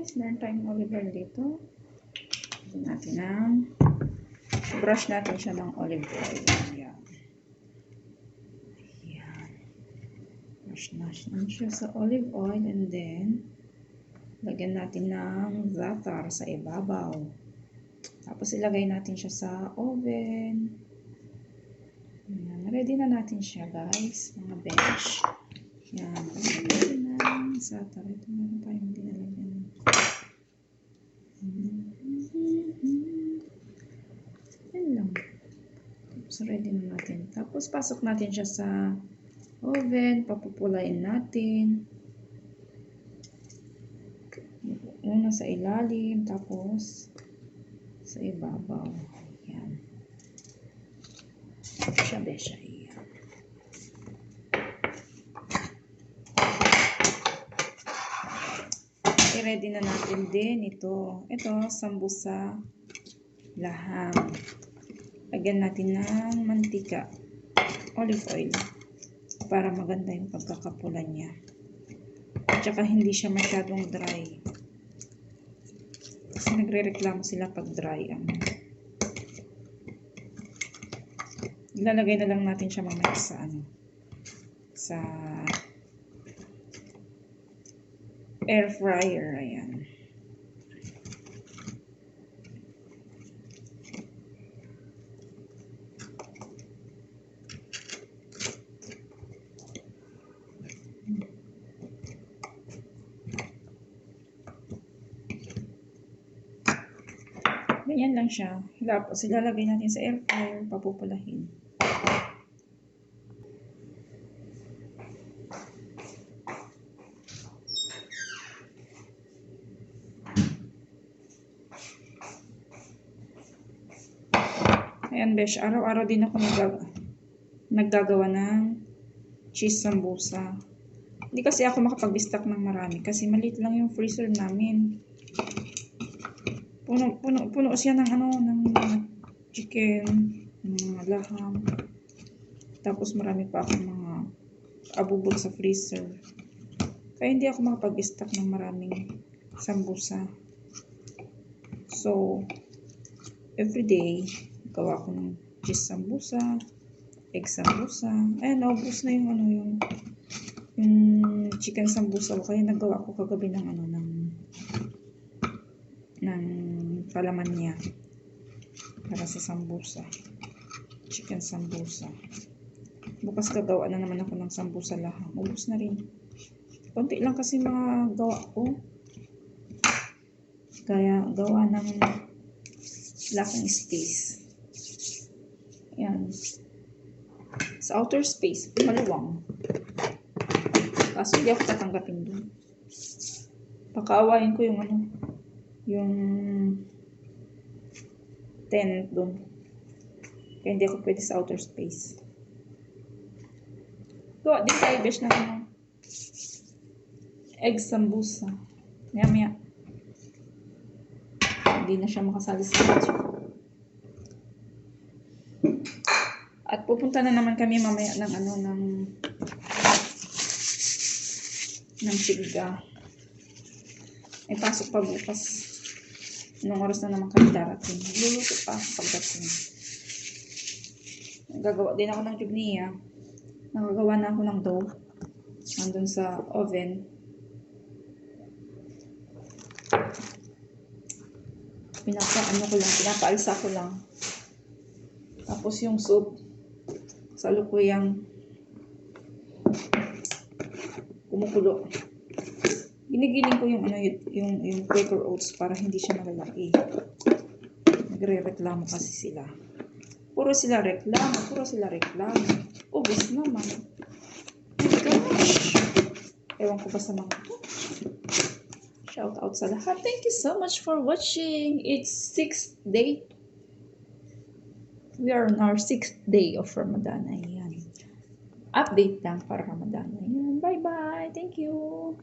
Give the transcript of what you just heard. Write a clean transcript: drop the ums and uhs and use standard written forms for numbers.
guys. Meron tayong olive oil dito. Ito natin ang brush natin siya ng olive oil. Ayan. Ayan. Brush natin siya sa olive oil and then lagyan natin ng za'atar sa ibabaw. Tapos ilagay natin siya sa oven. Ayan. Ready na natin siya guys, mga bench. Ayan. Ready na ng za'atar. Ito meron tayong dinalagyan. Yan lang. Tapos ready na natin. Tapos pasok natin siya sa oven. Papupulain natin. Una sa ilalim. Tapos sa ibabaw. Yan. Sabi siya. Yan. I-ready na natin din ito. Ito, sambusa laham. Lagyan natin ng mantika, olive oil, para maganda yung pagkakapula niya. At saka hindi siya masyadong dry. Kasi nagre-reklamo sila pag dry. Ilalagay na lang natin siya mamaya sa air fryer. Ayan. Ganyan lang siya. Tapos ilalagay natin sa air fryer, papupulahin. Ayan besh, araw-araw din ako naggagawa ng cheese sambusa. Hindi kasi ako makapag-stock ng marami kasi maliit lang yung freezer namin. Puno siya ng ng chicken, mga laham. Tapos marami pa akong mga abubog sa freezer. Kaya hindi ako makapag-stock ng maraming sambusa. So, everyday gawa ko ng cheese sambusa, egg sambusa. Ayan, naubos na yung chicken sambusa ko. Kaya nagawa ko kagabi ng ng palaman niya para sa sambusa. Chicken sambusa. Bukas gagawa na naman ako ng sambusa laham. Ubos na rin. Konti lang kasi mga gawa ko. Kaya gawa ng laking space. Ayan. Sa outer space, maluwang. Kaso hindi ako tatanggapin doon. Pakaawain ko yung tent doon. Kaya hindi ako pwede sa outer space. Gawa din tayo besh na egg sambusa. Maya. Hindi na siya makasali sa video. At pupunta na naman kami mamaya ng Sigga. May pasok pa bukas. Anong oras na naman kami darating. Luluto pa pagdating. Gagawa din ako ng jugniya. Nagagawa na ako ng dough. Nandun sa oven. Pinapaalsa ko lang. Tapos yung soup, salukuyang kumukulo. Ginigiling ko yung Quaker Oats para hindi siya malalaki. Nagre-reklamo kasi sila. Puro sila reklamo. Ubus naman. Oh my gosh. Ewan ko ba sa mga to. Shout out sa lahat. Thank you so much for watching. It's 6th day. We are on our 6th day of Ramadan. Ayan. Update lang para Ramadan. Ayan. Bye-bye. Thank you.